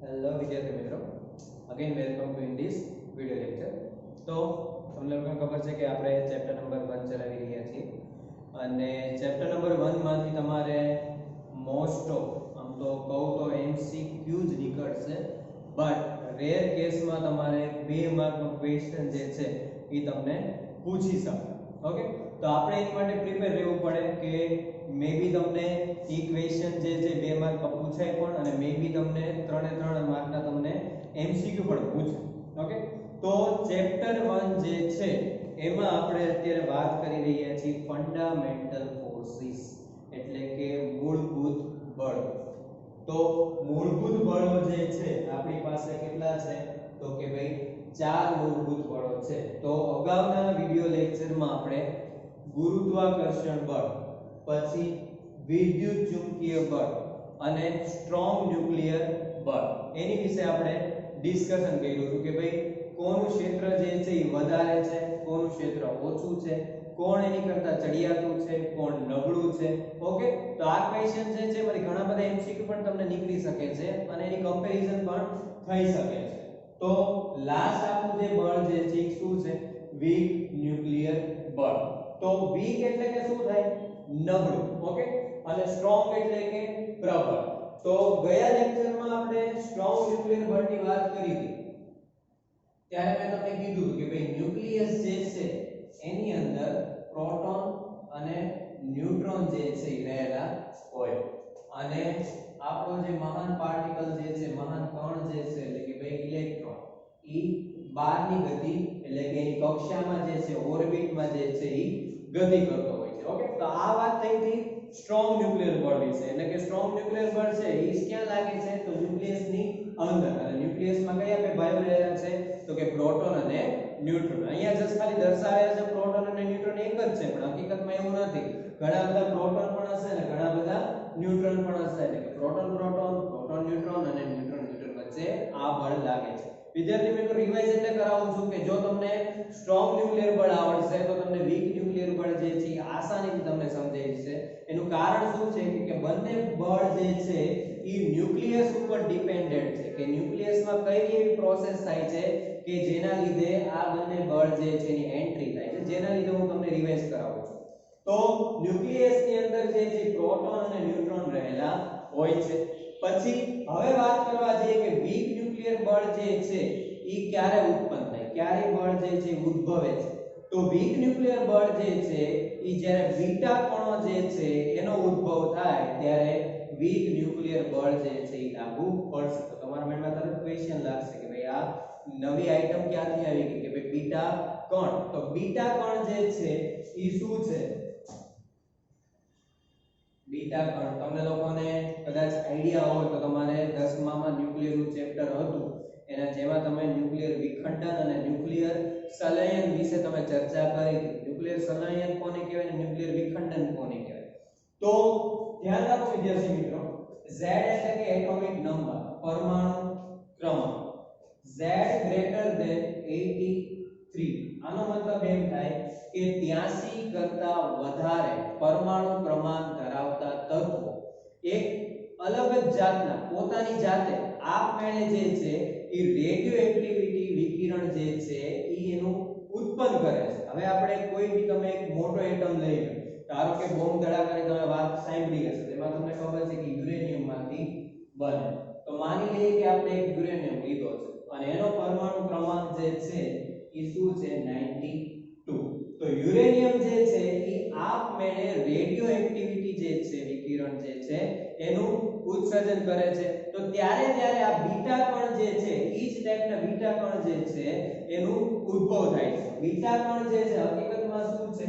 Hello વિદ્યાર્થી મિત્રો, again welcome to in this video lecture. તો તમને લોકોને ખબર છે કે આપણે ચેપ્ટર નંબર 1 ચલાવી રહ્યા છીએ અને ચેપ્ટર નંબર 1 માંથી તમારે મોસ્ટ ઓફ આમ તો કહું તો MCQ જ નીકળશે, બટ રેર કેસમાં તમારે 2 માર્કનો ક્વેશ્ચન જે છે એ તમને પૂછી શકે. ઓકે, તો આપણે એની માટે પ્રિપેર રહેવું પડે કે મે બી તમને ઇક્વેશન જે છે 2 માર્ક પર પૂછાય પણ અને મે બી તમને 3 માર્કના તમને MCQ પણ પૂછે. ઓકે, તો ચેપ્ટર 1 જે છે એમાં આપણે અત્યારે વાત કરી રહ્યા છીએ ફંડામેન્ટલ ફોર્સિસ, એટલે કે મૂળભૂત બળ. તો મૂળભૂત બળો જે છે આપણી પાસે કેટલા છે? તો કે ભાઈ 4 મૂળભૂત બળો છે. તો અગાઉના વિડિયો લેક્ચરમાં આપણે ગુરુત્વાકર્ષણ બળ, પછી વિદ્યુત ચુંબકીય બળ અને સ્ટ્રોંગ ન્યુક્લિયર બળ એની વિશે આપણે ડિસ્કશન કર્યું હતું કે ભાઈ કોનું ક્ષેત્ર જે છે એ વધારે છે, કોનું ક્ષેત્ર ઓછું છે, કોણ એની કરતા ચડિયાતું છે, કોણ નબળું છે. ઓકે, તો આ ક્વેશ્ચન જે છે મારી ઘણા બધા MCQ પણ તમને નીકળી શકે છે અને એની કમ્પેરિઝન પણ થઈ શકે છે. તો લાસ્ટ આપણું જે બળ જે છે એ શું છે? વીક ન્યુક્લિયર બળ. તો વીક એટલે કે શું થાય? નબળું. ઓકે, અને સ્ટ્રોંગ એટલે કે પ્રબળ. તો ગયા લેક્ચરમાં આપણે સ્ટ્રોંગ ન્યુક્લિયર બળની વાત કરી હતી. ત્યારે મેં તમને કીધું કે ભાઈ ન્યુક્લિયસ જે છે એની અંદર પ્રોટોન અને ન્યુટ્રોન જે છે એ રહેલા હોય અને આપણો જે મહાન પાર્ટિકલ જે છે, મહાન કણ જે છે એટલે કે ભાઈ ઇલેક્ટ્રોન, ઈ બહારની ગતિ એટલે કે એની કક્ષામાં જે છે, ઓર્બિટમાં જે છે ઈ ગતિ કરતો હોય છે. ઓકે, તો આ વાત થઈ હતી સ્ટ્રોંગ ન્યુક્લિયર બળ વિશે. એટલે કે સ્ટ્રોંગ ન્યુક્લિયર બળ છે ઈ ક્યાં લાગે છે? તો ન્યુક્લિયસની અંદર. અને ન્યુક્લિયસમાં કયા બે ભાઈઓ રહેલા છે? તો કે પ્રોટોન અને ન્યુટ્રોન. અહીંયા જસ્ટ ખાલી દર્શાવ્યા છે પ્રોટોન અને ન્યુટ્રોન એક જ છે, પણ હકીકતમાં એવું નથી. ઘણા બધા પ્રોટોન પણ હશે અને ઘણા બધા ન્યુટ્રોન પણ હશે. એટલે કે પ્રોટોન પ્રોટોન, પ્રોટોન ન્યુટ્રોન અને ન્યુટ્રોન ન્યુટ્રોન વચ્ચે આ બળ લાગે છે. વિદ્યાર્થી મિત્રો, રિવાઇઝ એટલે કરાવું છું કે જો તમને સ્ટ્રોંગ ન્યુક્લિયર બળ આવડશે તો તમને વીક ન્યુક્લિયર બળ જે છે આસાનીથી તમને સમજાઈ જશે. એનું કારણ શું છે કે બંને બળ જે છે એ ન્યુક્લિયસ ઉપર ડિપેન્ડન્ટ છે, કે ન્યુક્લિયસમાં કઈ એવી પ્રોસેસ થાય છે કે જેના લીધે આ બંને બળ જે છે એની એન્ટ્રી થાય છે, જેના લીધે હું તમને રિવાઇઝ કરાવું છું. તો ન્યુક્લિયસની અંદર જે છે પ્રોટોન અને ન્યુટ્રોન રહેલા હોય છે. પછી હવે વાત કરવા જઈએ કે વીક ન્યુક્લિયર બળ જે છે ઈ ક્યારે ઉત્પન્ન થાય, ક્યારે બળ જે છે ઉદ્ભવે છે? તો વીક ન્યુક્લિયર બળ જે છે ઈ જ્યારે બીટા કણો જે છે એનો ઉદ્ભવ થાય ત્યારે વીક ન્યુક્લિયર બળ જે છે ઈ લાગુ પડશે. તો તમારા માઇન્ડમાં તરત ક્વેશ્ચન લાગશે કે ભાઈ આ નવી આઈટમ ક્યાંથી આવી ગઈ કે ભાઈ બીટા કણ. તો બીટા કણ જે છે ઈ શું છે? બીટા કણ તમને લોકોને કદાચ આઈડિયા હોય તો તમારે 10મામાં ન્યુક્લિયરનું ચેપ્ટર હતું એના જેમાં તમે ન્યુક્લિયર વિખંડન અને ન્યુક્લિયર સંલયન વિશે તમે ચર્ચા કરી હતી. ન્યુક્લિયર સંલયન કોને કહેવાય અને ન્યુક્લિયર વિખંડન કોને કહેવાય? તો ધ્યાન રાખો વિદ્યાર્થી મિત્રો, Z એટલે કે એટોમિક નંબર, પરમાણુ ક્રમાંક. Z greater than 83. આનો મતલબ એમ થાય કે 83 કરતા વધારે પરમાણુ ક્રમાંક ધરાવતા તત્વો એક અલગ જ જાતના પોતાની જાતે આપમેળે જે છે એ રેડિયો એક્ટિવિટી વિકિરણ જે છે એ એનું ઉત્પન્ન કરે છે. હવે આપણે કોઈ બી તમે એક મોટો એટમ લઈ લો, ધારો કે બોમ્બ ધડાકાની તમે વાત સાંભળી હશે, તેમાં તમને ખબર છે કે યુરેનિયમ માંથી બને. તો માની લઈએ કે આપણે એક યુરેનિયમ લીધો છે અને એનો પરમાણુ ક્રમાંક જે છે એ શું છે? 92. તો યુરેનિયમ જે છે એ આપમેળે રેડિયો એક્ટિવિટી જે છે વિકિરણ જે છે એનું ઉત્સર્જન કરે છે. તો ત્યારે આ બીટા કણ જે છે ઈ જ ટાઈપના બીટા કણ જે છે એનું ઉદ્ભવ થાય છે. બીટા કણ જે છે હકીકતમાં શું છે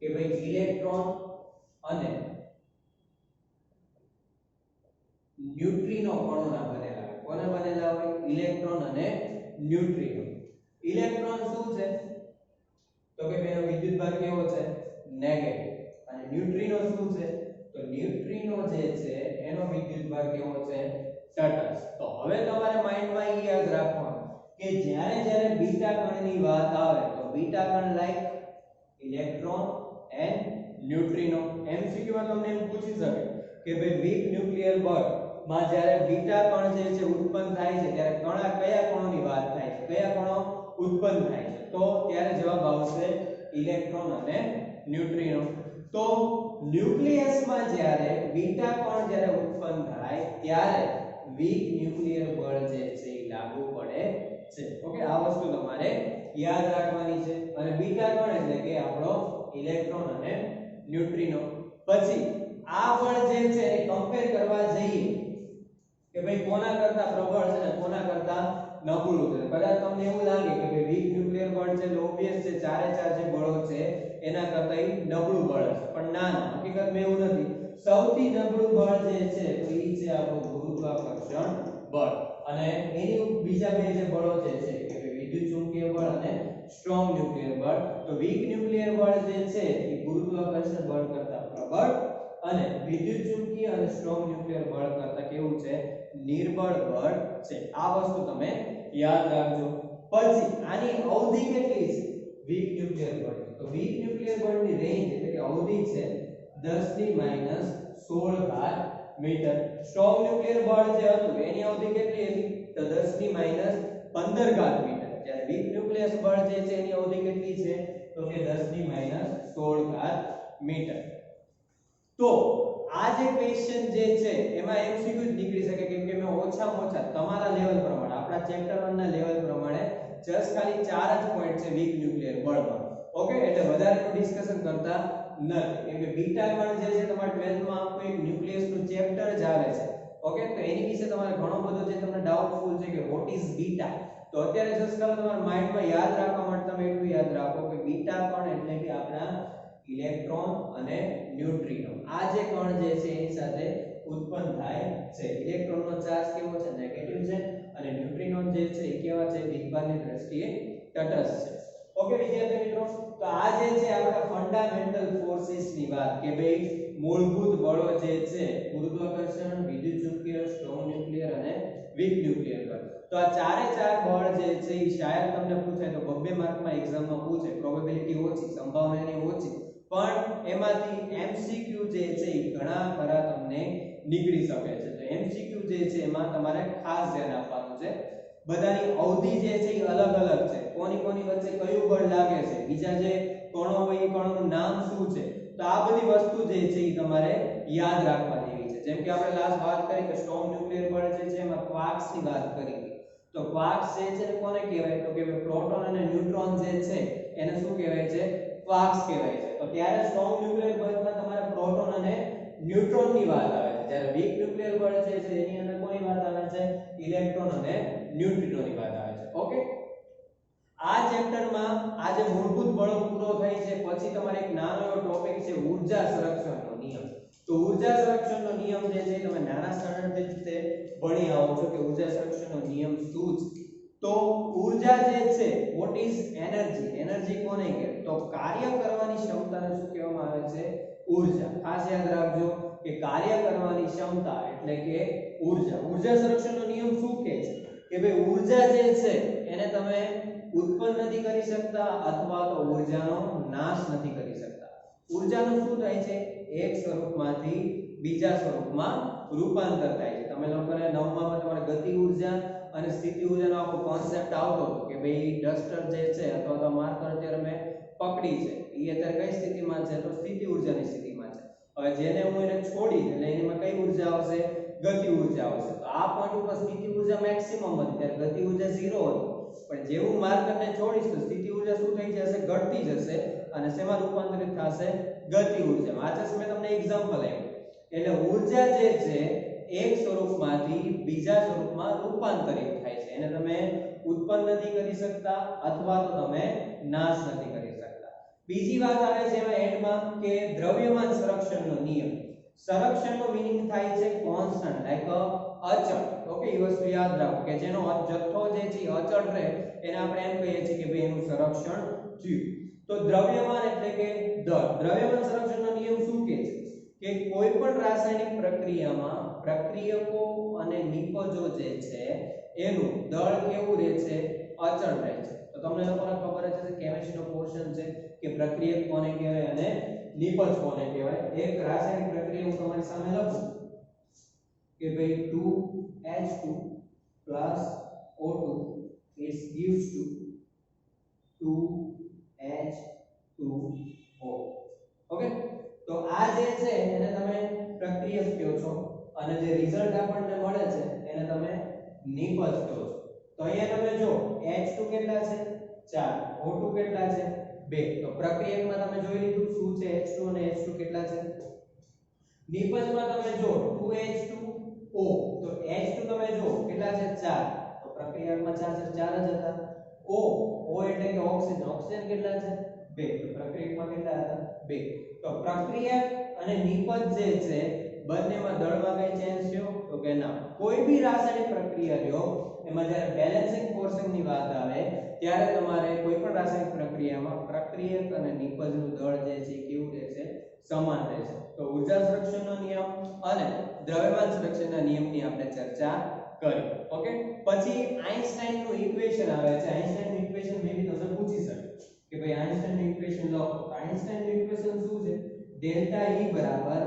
કે ભાઈ ઇલેક્ટ્રોન અને ન્યુટ્રિનો કણોના બનેલા હોય. કોના બનેલા હોય? ઇલેક્ટ્રોન અને ન્યુટ્રિનો. ઇલેક્ટ્રોન શું છે? તો કે એનો વિદ્યુતભાર કેવો છે? નેગેટિવ. અને ન્યુટ્રિનો શું છે? તો ન્યુટ્રિનો જે છે એનો વિદ્યુતભાર કેવો છે? તટસ્થ. તો હવે તમારે માઇન્ડમાં એ યાદ રાખવાનું કે જ્યારે બીટા કણની વાત આવે તો બીટા કણ like electron and neutrino. MCQ માં તમને એમ પૂછી શકે કે ભાઈ વીક ન્યુક્લિયર બળ માં જ્યારે બીટા કણ જે છે ઉત્પન્ન થાય છે ત્યારે કયા કણોની વાત થાય છે, કયા કણો ઉત્પન્ન થાય છે, તો ત્યારે જવાબ આવશે ઇલેક્ટ્રોન અને ન્યુટ્રિનો. તો ન્યુક્લિયસમાં જ્યારે બીટા કણ જ્યારે ઉત્પન્ન થાય ત્યારે વીક ન્યુક્લિયર બળ જે છે એ લાગુ પડે છે. ઓકે, આ વસ્તુ તમારે યાદ રાખવાની છે. અને બીટા કણ એટલે કે આપણો ઇલેક્ટ્રોન અને ન્યુટ્રિનો. પછી આ બળ જે છે એ કમ્પેર કરવા જઈએ કે ભાઈ કોના કરતા પ્રબળ છે ને કોના કરતા નબળું છે. કદાચ તમને એવું લાગે કે ભાઈ વીક ન્યુક્લિયર બળ છે એટલે ઓબવિયસ છે ચારે ચાર જે બળો છે એના કરતા ઈ નબળું બળ છે, પણ ના ના, હકીકતમાં એવું નથી. સૌથી નબળું બળ જે છે તો ઈ છે આપણું ગુરુત્વાકર્ષણ બળ. અને એની બીજા બે જે બળો જે છે કે વિદ્યુત ચુંબકીય બળ અને સ્ટ્રોંગ ન્યુક્લિયર બળ. તો વીક ન્યુક્લિયર બળ જે છે એ ગુરુત્વાકર્ષણ બળ કરતા પ્રબળ અને વિદ્યુત ચુંબકીય અને સ્ટ્રોંગ ન્યુક્લિયર બળ કરતા કેવું છે, નિર્બળ બળ છે. આ વસ્તુ તમે યાદ રાખજો. પછી આની અવધિ કેટલી છે વીક ન્યુક્લિયર બળ? તો વીક ન્યુક્લિયર બળની રેન્જ એટલે કે અવધિ છે 10⁻16 ઘાત મીટર. સ્ટ્રોંગ ન્યુક્લિયર બળ જે હતું એની અવધિ કેટલી હતી? તો 10⁻15 ઘાત મીટર. જ્યારે વીક ન્યુક્લિયર બળ જે છે એની અવધિ કેટલી છે? તો કે 10⁻16 ઘાત મીટર. તો આ જે ક્વેશ્ચન જે છે એમાં એમસીક્યુ જ નીકળી શકે, કેમ કે મેં ઓછામાં ઓછા તમારા લેવલ પ્રમાણે આપણા ચેપ્ટર 1 ના લેવલ પ્રમાણે જસ્ટ ખાલી 4 જ પોઈન્ટ છે વીક ન્યુક્લિયર બળમાં. ઓકે, એટલે વધારેનું ડિસ્કશન કરતા નથી, કેમ કે બીટા કણ જે છે તમારા 12th માં આખું એક ન્યુક્લિયસ નું ચેપ્ટર જ આવે છે. ઓકે, તો એની વિશે તમારે ઘણો બધો જે તમને ડાઉટફુલ છે કે વોટ ઇઝ બીટા, તો અત્યારે જસ્ટ ખાલી તમારા માઇન્ડમાં યાદ રાખવા માટે તમે એટલું યાદ રાખો કે બીટા કણ એટલે કે આપણા ઇલેક્ટ્રોન અને ન્યુટ્રિનો. આ જે કણ જે છે એની સાથે ઉત્પન્ન થાય છે. ઇલેક્ટ્રોનનો ચાર્જ કેવો છે? નેગેટિવ છે. અને ન્યુટ્રિનો જે છે એ કેવા છે? વિદ્યુતભારની દ્રષ્ટિએ તટસ્થ છે. ઓકે વિદ્યાર્થી મિત્રો, તો આ જે છે આપણા ફંડામેન્ટલ ફોર્સિસ ની વાત કે ભાઈ મૂળભૂત બળો જે છે ગુરુત્વાકર્ષણ, વિદ્યુત ચુંબકીય, સ્ટ્રોંગ ન્યુક્લિયર અને વીક ન્યુક્લિયર બળ. તો આ ચારે ચાર બળ જે છે એ શાયદ તમને પૂછાય તો 2 માર્કમાં એક્ઝામમાં પૂછે, પ્રોબેબિલિટી ઓછી, સંભાવના એની ઓછી, પણ એમાંથી એમસીક્યુ જે છે એ ઘણા ખરા તમને નીકળી શકે છે. તો એમસીક્યુ જે છે એમાં તમારે ખાસ ધ્યાન આપવાનું છે. બધાની અવધિ જે છે એ અલગ અલગ છે. કોની કોની વચ્ચે કયું બળ લાગે છે, બીજા જે કણો હોય એ કણોનું નામ શું છે, તો આ બધી વસ્તુ જે છે એ તમારે યાદ રાખવા જેવી છે. જેમ કે આપણે લાસ્ટ વાત કરી કે સ્ટ્રોંગ ન્યુક્લિયર બળ જે છે એમાં ક્વાર્ક્સ ની વાત કરી. તો ક્વાર્ક્સ જે છે કોને કહેવાય? તો કે પ્રોટોન અને ન્યુટ્રોન જે છે એને શું કહેવાય છે? ક્વાર્ક્સ કહેવાય છે. તો ત્યારે સ્ટ્રોંગ ન્યુક્લિયર બળમાં તમારે પ્રોટોન અને ન્યુટ્રોન ની વાત આવે છે. જ્યારે વીક ન્યુક્લિયર બળ જે છે એની અંદર કોની વાત આવે છે? ઇલેક્ટ્રોન અને ન્યુટ્રિનો ની વાત આવે છે. ઓકે, આ ચેપ્ટરમાં આ જે મૂળભૂત બળો પૂરો થાય છે પછી તમારે એક નાનો એવો ટોપિક છે ઊર્જા સંરક્ષણનો નિયમ. તો ઊર્જા સંરક્ષણનો નિયમ જે છે તમે નાના સ્ટાન્ડર્ડ રીતે ભણી આવો છો કે ઊર્જા સંરક્ષણનો નિયમ શું છે. તો ઊર્જા જે છે વોટ ઇઝ એનર્જી? એનર્જી કોને કહેવાય? તો કાર્ય કરવાની ક્ષમતાને શું કહેવામાં આવે છે? ઊર્જા. ખાસ યાદ રાખજો કે કાર્ય કરવાની ક્ષમતા એટલે કે ઊર્જા. ઊર્જા સંરક્ષણનો નિયમ શું કહે છે કે ભાઈ ઊર્જા જે છે એને તમે ઉત્પન્ન નથી કરી શકતા અથવા તો ઊર્જાનો નાશ નથી કરી શકતા. ઊર્જાનું શું થાય છે? એક સ્વરૂપમાંથી બીજા સ્વરૂપમાં રૂપાંતર થાય છે. તમે લોકોને 9મા માં તમારે ગતિ ઊર્જા અને સ્થિતિ ઊર્જાનો આખો કોન્સેપ્ટ આવતો હતો કે ભાઈ ડસ્ટર જે છે અથવા તો માર્કર અત્યારે મેં પકડી છે એ અત્યારે કઈ સ્થિતિમાં છે? તો સ્થિતિ ઊર્જાની સ્થિતિમાં છે. હવે જેને હું એને છોડી એટલે એમાં કઈ ઊર્જા આવશે? ગતિ ઊર્જા આવશે. તો આ પોઈન્ટ ઉપર સ્થિતિ ઊર્જા મેક્સિમમ હતી ત્યારે ગતિ ઊર્જા 0 હતી. પણ જેવું માર્કરને છોડીશ તો સ્થિતિ ઊર્જા શું થઈ જશે? ઘટતી જશે અને શેમાં રૂપાંતરિત થશે? ગતિ ઊર્જામાં. આ જસ્ટ મેં તમને એક્ઝામ્પલ આપ્યું. એટલે ઊર્જા જે છે એક સ્વરૂપમાંથી બીજા સ્વરૂપમાં રૂપાંતરિત થાય છે. એને તમે ઉત્પન્ન નથી કરી શકતા અથવા તો તમે નાશ નથી કરી શકતા. બીજી વાત આવે છે એમાં એન્ડમાં કે દ્રવ્યમાન સંરક્ષણનો નિયમ. સંરક્ષણનો મીનિંગ થાય છે કોન્સ્ટન્ટ, લાઈક અચળ. ઓકે, એ વસ્તુ યાદ રાખો કે જેનો જથ્થો જે છે અચળ રહે એને આપણે એમ કહીએ છીએ કે ભાઈ એનું સંરક્ષણ થયું. તો દ્રવ્યમાન એટલે કે દળ. દ્રવ્યમાન સંરક્ષણનો નિયમ શું કહે છે કે કોઈ પણ રાસાયણિક પ્રક્રિયામાં પ્રક્રિયકો અને નિપજો જે છે એનું દળ કેવું રહે છે? અચળ રહે છે. તો તમને લોકોને ખબર જ છે કેમિસ્ટ્રીનો પોર્શન છે કે પ્રક્રિયક કોને કહેવાય અને નિપજ કોને કહેવાય. એક રાસાયણિક પ્રક્રિયા હું તમારી સામે લખું કે ભાઈ 2H2 plus O2 is gives to 2H2O. Okay, તો આ જે છે એને તમે પ્રક્રિયક કહો છો અને જે રિઝલ્ટ આપણને મળે છે એને તમે નિપજ કહો છો. તો અહીંયા તમે જો H2 કેટલા છે 4, O2 કેટલા છે 2. તો પ્રક્રિયકમાં તમે જોઈ લીધું શું છે H2 અને H2 કેટલા છે. નિપજમાં તમે જો 2H2O, તો H2 તમે જો કેટલા છે 4, તો પ્રક્રિયકમાં 4 છે 4 જ હતા. O એટલે કે ઓક્સિજન કેટલા છે 2, તો પ્રક્રિયકમાં કેટલા હતા 2. તો પ્રક્રિયક અને નિપજ જે છે બંનેમાં દળમાં કઈ ચેન્જ થયો તો કે ના. કોઈ બી રાસાયણિક પ્રક્રિયા લ્યો એમાં જ્યારે બેલેન્સિંગ પોર્શનની વાત આવે ત્યારે તમારે કોઈ પણ રાસાયણિક પ્રક્રિયામાં પ્રક્રિયક અને નિપજનું દળ જે છે કેવું રહેશે સમાન રહેશે. તો ઊર્જા સંરક્ષણનો નિયમ અને દ્રવ્યમાન સંરક્ષણના નિયમની આપણે ચર્ચા કરી. ઓકે, પછી આઇન્સ્ટાઈનનું ઇક્વેશન આવે છે. આઇન્સ્ટાઈનનું ઇક્વેશન મે બી તમને પૂછી શકે કે ભાઈ આઇન્સ્ટાઈનનું ઇક્વેશન લખો. આઇન્સ્ટાઈનનું ઇક્વેશન શું છે? ડેલ્ટા E બરાબર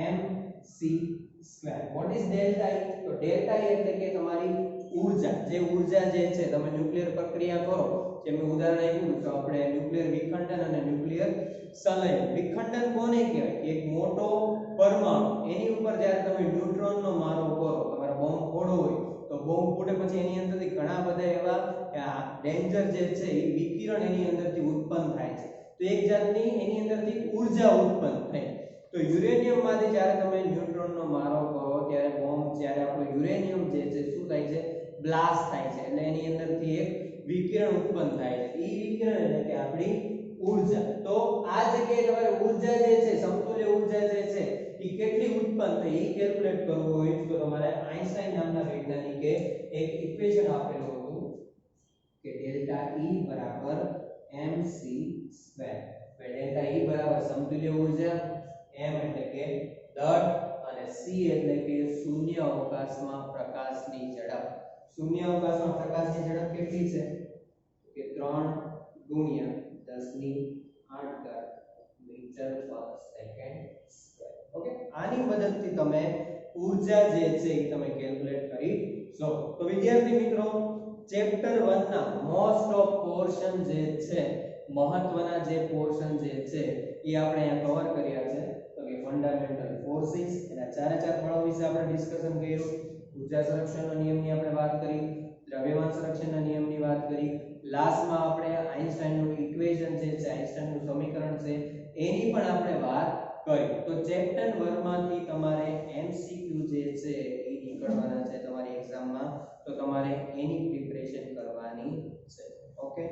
mc². What is delta E? તો ડેલ્ટા E એટલે કે તમારી ઊર્જા. જે ઊર્જા જે છે તમે ન્યુક્લિયર પ્રક્રિયા કરો, જેમ મેં ઉદાહરણ આપ્યું તો આપણે ન્યુક્લિયર વિખંડન અને ન્યુક્લિયર સંલયન. વિખંડન કોને કહેવાય? કે એક મોટો પરમાણુ એની ઉપર જ્યારે તમે ન્યુટ્રોનનો મારો કરો, તમારો બોમ્બ ફોડો હોય તો બોમ્બ ફૂટે પછી એની અંદરથી ઘણા બધા એવા ડેન્જર જે છે એ વિકિરણ એની અંદરથી ઉત્પન્ન થાય છે. તો એક જાતની એની અંદરથી ઊર્જા ઉત્પન્ન થાય. તો યુરેનિયમમાંથી જ્યારે તમે ન્યુટ્રોનનો મારો કરો ત્યારે બોમ્બ, જ્યારે આપણો યુરેનિયમ જે છે શું થાય છે? બ્લાસ્ટ થાય છે. એટલે એની અંદરથી એક વિકિરણ ઉત્પન્ન થાય છે. એ વિકિરણ એટલે કે આપણી ઊર્જા. તો આ જગ્યાએ તમારે ઊર્જા જે છે, સમતુલ્ય ઊર્જા જે છે એ કેટલી ઉત્પન્ન થઈ એ કેલ્ક્યુલેટ કરવું હોય તો તમારે આઇન્સ્ટાઈન નામના વૈજ્ઞાનિકે એક ઇક્વેશન આપેલું હતું કે ડેલ્ટા E બરાબર mc². ડેલ્ટા E બરાબર સમતુલ્ય ઊર્જા, m એટલે કે દળ અને c એટલે કે શૂન્ય અવકાશમાં પ્રકાશની ઝડપ. શૂન્ય અવકાશમાં પ્રકાશની ઝડપ કેટલી છે? કે 3 * 10^8 મીટર પર સેકન્ડ સ્ક્વેર. ઓકે, આની મદદથી તમે ઊર્જા જે છે એ તમે કેલ્ક્યુલેટ કરી શકો. તો વિદ્યાર્થી મિત્રો, ચેપ્ટર 1 ના મોસ્ટ ઓફ પોર્શન જે છે, મહત્વના જે પોર્શન જે છે એ આપણે અહીંયા કવર કર્યા છે. તો કે ફંડામેન્ટલ ફોર્સિસ, એના ચારે ચાર બળો વિશે આપણે ડિસ્કશન કર્યું. ઊર્જા સંરક્ષણના નિયમની આપણે વાત કરી, દ્રવ્યમાન સંરક્ષણના નિયમની વાત કરી. લાસ્ટમાં આપણે આઇન્સ્ટાઈનનું ઇક્વેશન જે છે, આઇન્સ્ટાઈનનું સમીકરણ છે એની પણ આપણે વાત કરી. તો ચેપ્ટર 1 માંથી તમારે MCQ જે છે એ નીકળવાના છે તમારી એક્ઝામમાં, તો તમારે એની પ્રિપરેશન કરવાની છે. ઓકે.